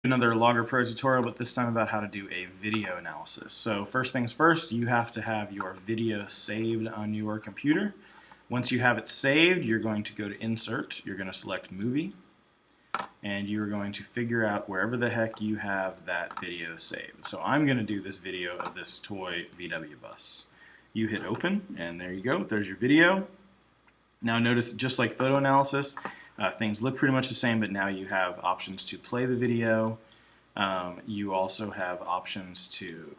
Another Logger Pro tutorial, but this time about how to do a video analysis. So first things first, you have to have your video saved on your computer. Once you have it saved, you're going to go to Insert, you're going to select Movie, and you're going to figure out wherever the heck you have that video saved. So I'm going to do this video of this toy VW bus. You hit Open, and there you go, there's your video. Now notice, just like photo analysis, things look pretty much the same, but now you have options to play the video. You also have options to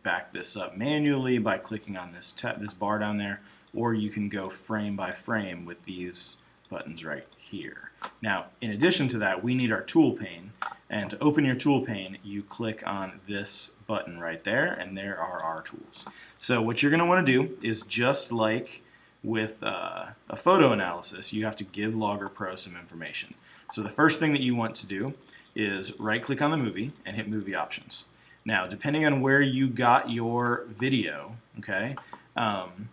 back this up manually by clicking on this bar down there, or you can go frame by frame with these buttons right here. Now, in addition to that, we need our tool pane, and to open your tool pane, you click on this button right there, and there are our tools. So what you're going to want to do is, just like with a photo analysis, you have to give Logger Pro some information. So the first thing that you want to do is right click on the movie and hit movie options. Now, depending on where you got your video, okay,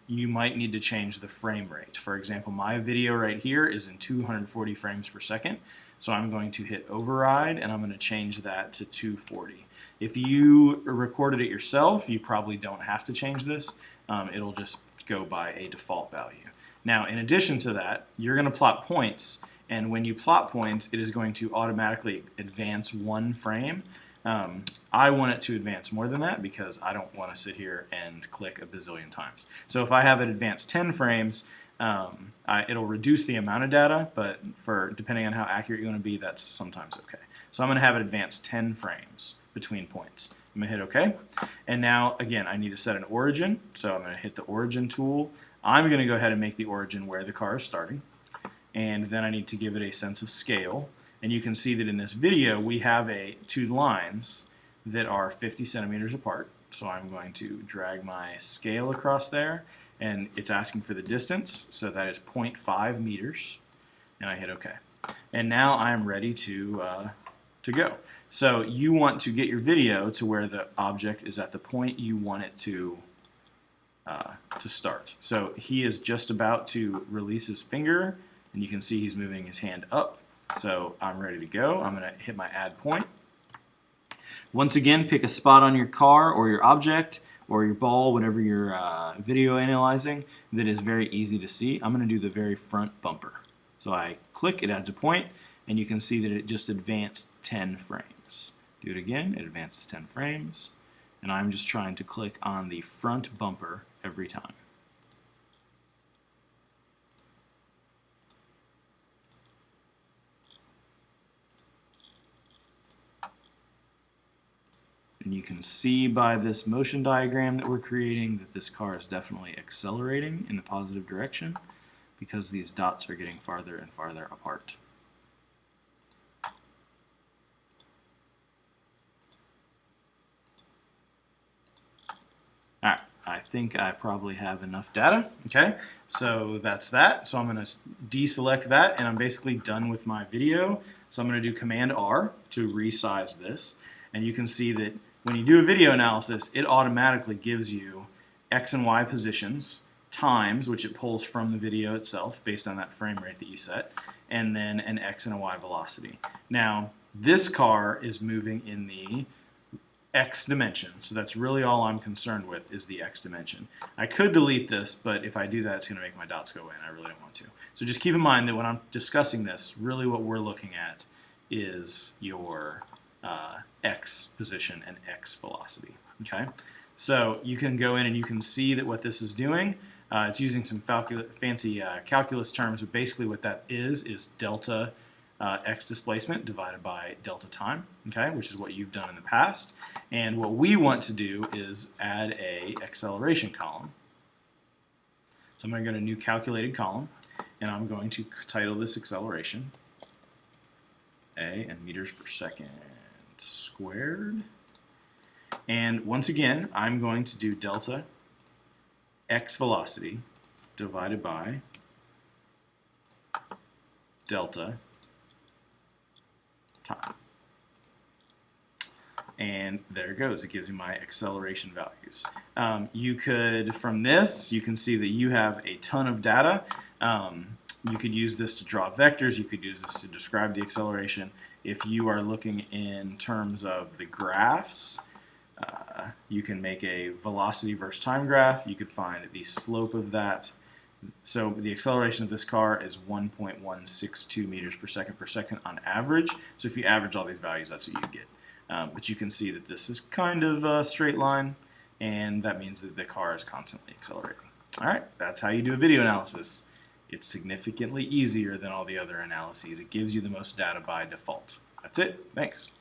you might need to change the frame rate. For example, my video right here is in 240 frames per second, so I'm going to hit override and I'm going to change that to 240. If you recorded it yourself, you probably don't have to change this. It'll just go by a default value. Now, in addition to that, you're going to plot points, and when you plot points, it is going to automatically advance one frame. I want it to advance more than that because I don't want to sit here and click a bazillion times. So if I have it advance 10 frames, it'll reduce the amount of data, but depending on how accurate you want to be, that's sometimes okay. So I'm going to have it advance 10 frames between points. I'm going to hit OK. And now, again, I need to set an origin, so I'm going to hit the origin tool. I'm going to go ahead and make the origin where the car is starting. And then I need to give it a sense of scale. And you can see that in this video, we have two lines that are 50 centimeters apart. So I'm going to drag my scale across there, and it's asking for the distance, so that is 0.5 meters. And I hit OK. And now I'm ready to go. So you want to get your video to where the object is at the point you want it to start. So he is just about to release his finger, and you can see he's moving his hand up. So I'm ready to go. I'm going to hit my add point. Once again, pick a spot on your car or your object or your ball, whatever you're video analyzing, that is very easy to see. I'm going to do the very front bumper. So I click, it adds a point, and you can see that it just advanced 10 frames. Do it again, it advances 10 frames, and I'm just trying to click on the front bumper every time. And you can see by this motion diagram that we're creating that this car is definitely accelerating in the positive direction because these dots are getting farther and farther apart. Alright, I think I probably have enough data. Okay, so that's that. So I'm going to deselect that, and I'm basically done with my video. So I'm going to do Command R to resize this, and you can see that when you do a video analysis, it automatically gives you X and Y positions, times, which it pulls from the video itself based on that frame rate that you set, and then an X and a Y velocity. Now, this car is moving in the X dimension, so that's really all I'm concerned with is the X dimension. I could delete this, but if I do that, it's going to make my dots go away, and I really don't want to. So just keep in mind that when I'm discussing this, really what we're looking at is your X position and X velocity. Okay, so you can go in and you can see that what this is doing. It's using some fancy calculus terms, but basically what that is delta X displacement divided by delta time, okay, which is what you've done in the past. And what we want to do is add a acceleration column. So I'm going to go to new calculated column, and I'm going to title this acceleration A and meters per second squared. And once again, I'm going to do delta X velocity divided by delta time. And there it goes. It gives me my acceleration values. You could, from this, you can see that you have a ton of data. You could use this to draw vectors. You could use this to describe the acceleration. If you are looking in terms of the graphs, you can make a velocity versus time graph. You could find the slope of that. So the acceleration of this car is 1.162 meters per second on average. So if you average all these values, that's what you get. But you can see that this is kind of a straight line, and that means that the car is constantly accelerating. All right, that's how you do a video analysis. It's significantly easier than all the other analyses. It gives you the most data by default. That's it. Thanks.